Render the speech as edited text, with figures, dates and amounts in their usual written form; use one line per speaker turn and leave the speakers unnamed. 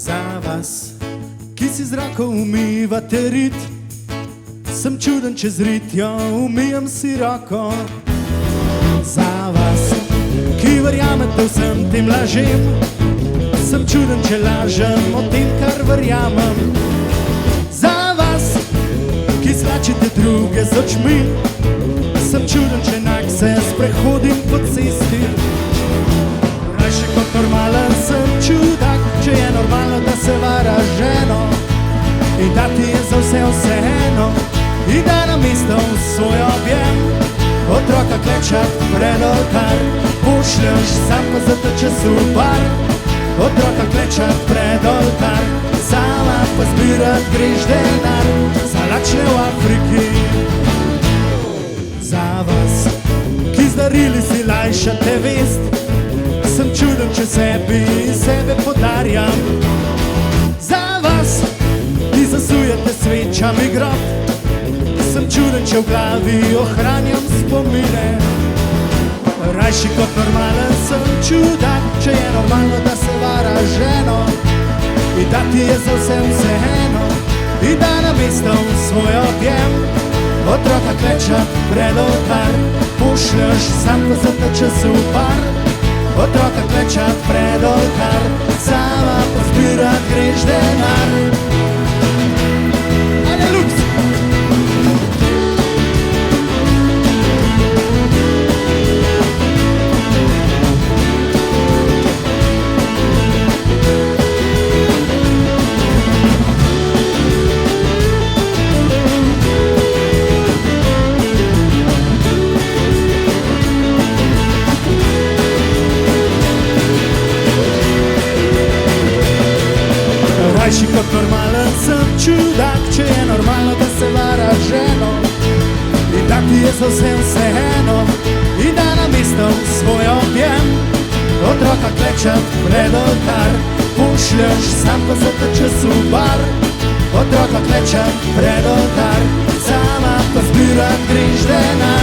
Za vas, ki si zrako umivate rit, sem čuden čez rit, jo umijem si roko. Za vas, ki verjamete vsem tem lažem, sem čuden, če lažem o tem, kar verjamem. Za vas, ki slačite druge z očmi, sem čuden, če enak se sprehodim po cesti. Rajši kot normalen sem čudak, če je normalno, da se vara ženo in da ti je za vse vseeno in da namesto v svoj objem otroka klečat pred oltar pošlješ sam pa zateče super. Otroka klečat pred oltar, sama pa zbirat greš denar za lačne v Afriki. Za vas, ki z darili si lajšate vest, sem čuden, če sebe podarjam. Za vas, ki zasujete svečami grob, sem čuden, če v glavi ohranjam spomine. Rajši kot normalen sem čudak, če je normalno, da se vara ženo in da ti je za vse vseeno in da namesto v svoj objem otroka klečat pred oltar pošlješ sam pa zateče super. Otroka klečat pred oltar, sama pa zbirat greš denar. Ajde, luks! Rajši kot normalen sem čudak, če je normalno, da se vara ženo in da ti je za vse vseeno in da namesto v svoj objem otroka klečat pred oltar pošlješ sam pa zateče super. Otroka klečat pred oltar, sama pa zbirat greš denar.